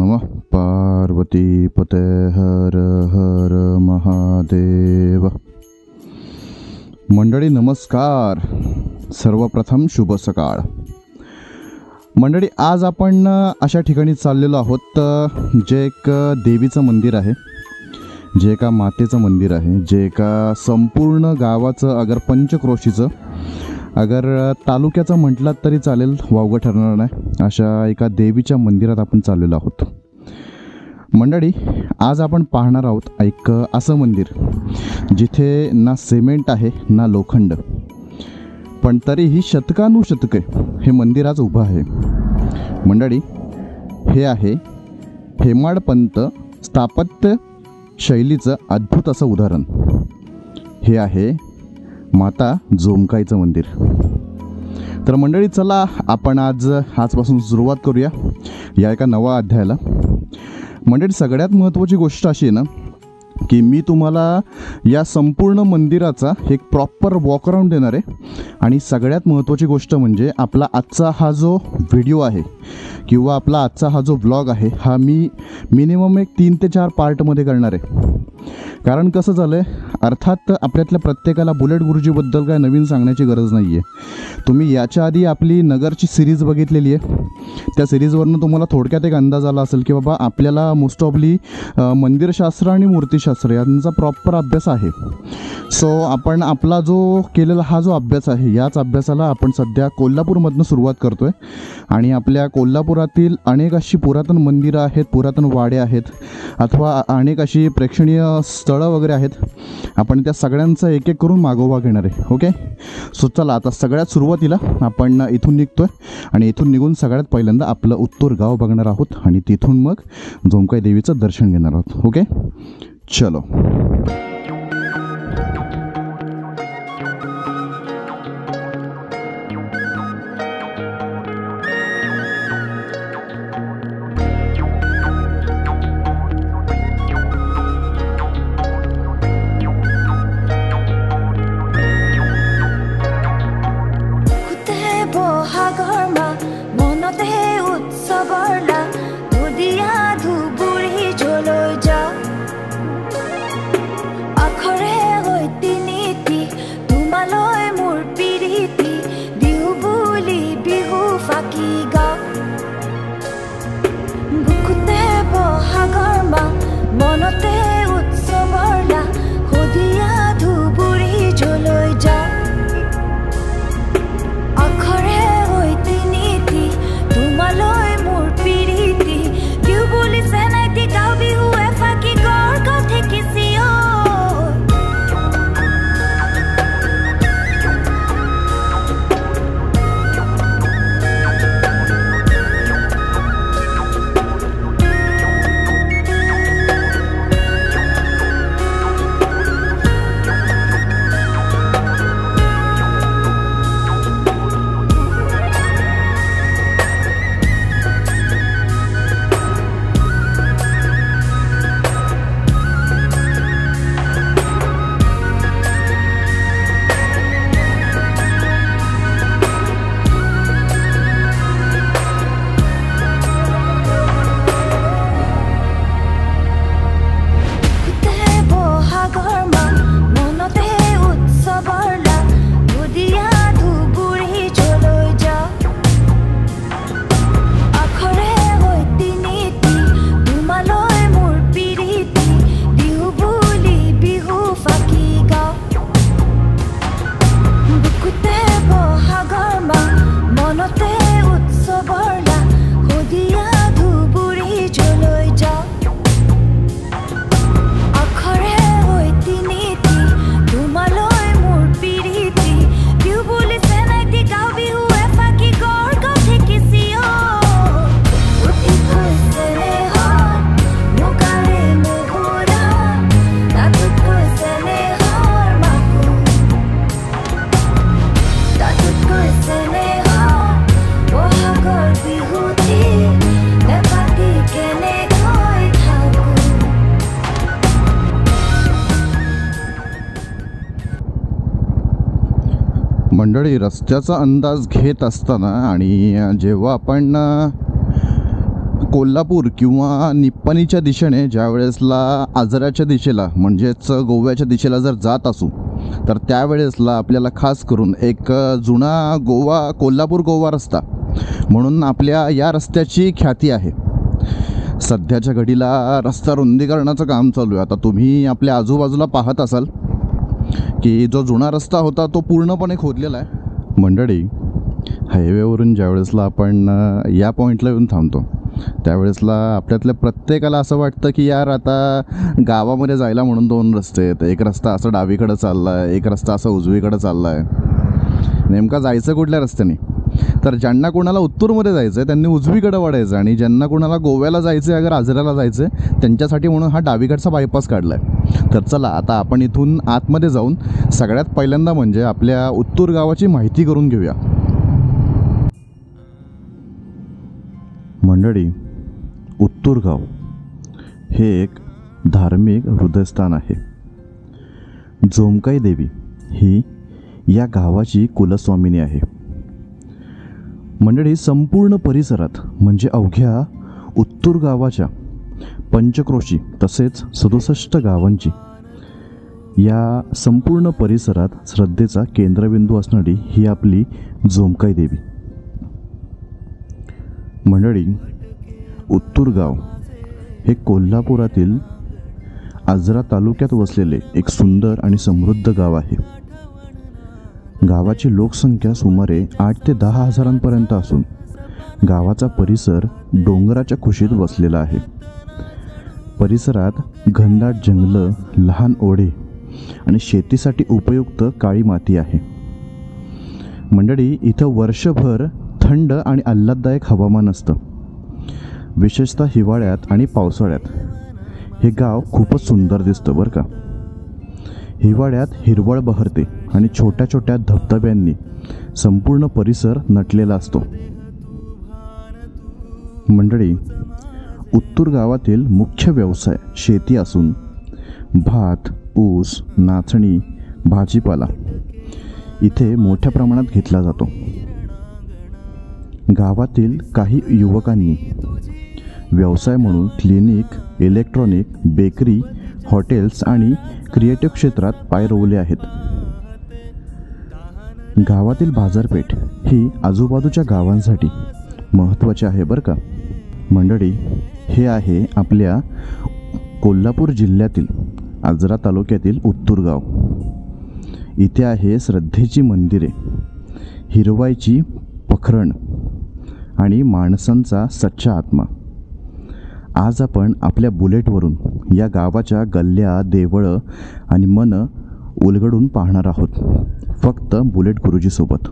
नमः पार्वती पते हर हर महादेव। मंडळी नमस्कार, सर्वप्रथम शुभ सकाळ। मंडळी आज आपण अशा ठिकाणी चाललेलो आहोत जे एक देवीचं मंदिर आहे, जे एका मातेचं मंदिर आहे, जे एका संपूर्ण गावाचं अगर पंचक्रोशीचं अगर तालुक्याचं म्हटलात तरी चालेल, वावगं ठरणार नाही अशा एका देवीच्या मंदिरात आपण चाललेलो आहोत। मंडळी आज आपण पाहणार आहोत एक असं मंदिर जिथे ना सिमेंट आहे ना लोखंड, पण तरीही शतकानुशतके हे मंदिर आज उभं आहे। मंडळी हे आहे हेमाडपंत स्थापत्य शैलीचं अद्भुत असं उदाहरण। हे आहे माता जोमकाईचं मंदिर। तर मंडळी चला आपण आजपासून सुरुवात करूया या एका नवा अध्यायाला। मंडळी सगळ्यात महत्त्वाची गोष्ट अशी आहे ना की मी तुम्हाला या संपूर्ण मंदिराचा एक प्रॉपर वॉक अराउंड देणार आहे, आणि सगळ्यात महत्त्वाची गोष्ट म्हणजे आपला आजचा हा जो व्हिडिओ आहे किंवा आपला आजचा हा जो व्लॉग आहे हा मी मिनिमम एक 3 ते 4 पार्टमध्ये करणार आहे। कारण कसं झालं आहे, अर्थात आपल्यातल्या प्रत्येकाला बुलेट गुरुजीबद्दल काय नवीन सांगण्याची गरज नाही आहे। तुम्ही याच्या आधी आपली नगरची सिरीज बघितलेली आहे, त्या सिरीजवरनं तुम्हाला थोडक्यात एक अंदाज आला असेल की बाबा आपल्याला मोस्ट ऑफली मंदिरशास्त्र आणि मूर्तिशास्त्र यांचा प्रॉपर अभ्यास आहे। सो आपण आपला जो केलेला हा जो अभ्यास आहे याच अभ्यासाला आपण सध्या कोल्हापूरमधनं सुरुवात करतो आहे, आणि आपल्या कोल्हापुरातील अनेक अशी पुरातन मंदिरं आहेत, पुरातन वाडे आहेत, अथवा अनेक अशी प्रेक्षणीय स्थळं वगैरे आहेत, आपण त्या सगळ्यांचा एक एक करून मागोवा घेणार आहे। ओके, सो चला आता सगळ्यात सुरुवातीला आपण इथून निघतोय आणि इथून निघून सगळ्यात पहिल्यांदा आपलं उत्तूर गाव बघणार आहोत आणि तिथून मग जोमकाई देवीचं दर्शन घेणार आहोत। ओके चलो। मंडळी रस्त्याचा अंदाज घेत असताना आणि जेव्हा आपण कोल्हापूर किंवा निप्पाणीच्या दिशेने ज्या वेळेसला आजराच्या दिशेला म्हणजेच गोव्याच्या दिशेला जर जात असू तर त्यावेळेसला आपल्याला खास करून एक जुना कोल्हापूर गोवा रस्ता म्हणून आपल्या या रस्त्याची ख्याती आहे. सध्याच्या घडीला रस्ता रुंदीकरणाचं काम चालू आहे. आता तुम्ही आपल्या आजूबाजूला पाहत असाल की जो जुना रस्ता होता तो पूर्णपणे खोदलेला आहे. मंडळी, हायवेवरून ज्या वेळेसला आपण या पॉईंटला येऊन थांबतो त्यावेळेसला आपल्यातल्या प्रत्येकाला असं वाटतं की यार आता गावामध्ये जायला म्हणून 2 रस्ते आहेत. एक रस्ता असं डावीकडं चालला आहे, एक रस्ता असं उजवीकडं चालला आहे. नेमका जायचं कुठल्या रस्त्याने? तर ज्यांना कोणाला उत्तूरमध्ये जायचं आहे त्यांनी उजवीकडं वळायचं आणि ज्यांना कोणाला गोव्याला जायचं आहे, अगर आजऱ्याला जायचं आहे त्यांच्यासाठी म्हणून हा डावीकडचा बायपास काढला आहे. तर चला आता आपण इथून आतमध्ये जाऊन सगळ्यात पहिल्यांदा म्हणजे आपल्या उत्तूर गावाची माहिती करून घेऊया. मंडळी, उत्तूर गाव हे एक धार्मिक हृदयस्थान आहे. जोमकाई देवी ही या गावाची कुलस्वामिनी आहे. मंडळी, संपूर्ण परिसरात म्हणजे अवघ्या उत्तूर गावाच्या पंचक्रोशी तसेच 67 गावांची या संपूर्ण परिसरात श्रद्धेचा केंद्रबिंदू असणारी ही आपली जोमकाई देवी. मंडळी, उत्तूर गाव हे कोल्हापुरातील आजरा तालुक्यात वसलेले एक सुंदर आणि समृद्ध गाव आहे. गावाची लोकसंख्या सुमारे 8 ते 10 हजारांपर्यंत असून गावाचा परिसर डोंगराच्या कुशीत वसलेला आहे. परिसरात घनदाट जंगलं, लहान ओढे आणि शेतीसाठी उपयुक्त काळी माती आहे. मंडळी, इथं वर्षभर थंड आणि आल्हाददायक हवामान असतं. विशेषतः हिवाळ्यात आणि पावसाळ्यात हे गाव खूपच सुंदर दिसतं बरं का. हिवाळ्यात हिरवळ बहरते आणि छोट्या छोट्या धबधब्यांनी संपूर्ण परिसर नटलेला असतो. मंडळी, उत्तूर गावातील मुख्य व्यवसाय शेती असून भात, ऊस, नाचणी, भाजीपाला इथे मोठ्या प्रमाणात घेतला जातो. गावातील काही युवकांनी व्यवसाय म्हणून क्लिनिक, इलेक्ट्रॉनिक, बेकरी, हॉटेल्स आणि क्रिएटिव्ह क्षेत्रात पाय रोवले आहेत. गावातील बाजारपेठ ही आजूबाजूच्या गावांसाठी महत्त्वाची आहे बरं का. मंडळी, हे आहे आपल्या कोल्हापूर जिल्ह्यातील आजरा तालुक्यातील उत्तूर गाव. इथे आहे श्रद्धेची मंदिरे, हिरवाईची पखरण आणि माणसांचा सच्चा आत्मा. आज आपण आपल्या बुलेटवरून या गावाच्या गल्ल्या, देवळं आणि मन उलगडून पाहणार आहोत, फक्त बुलेट गुरुजीसोबत.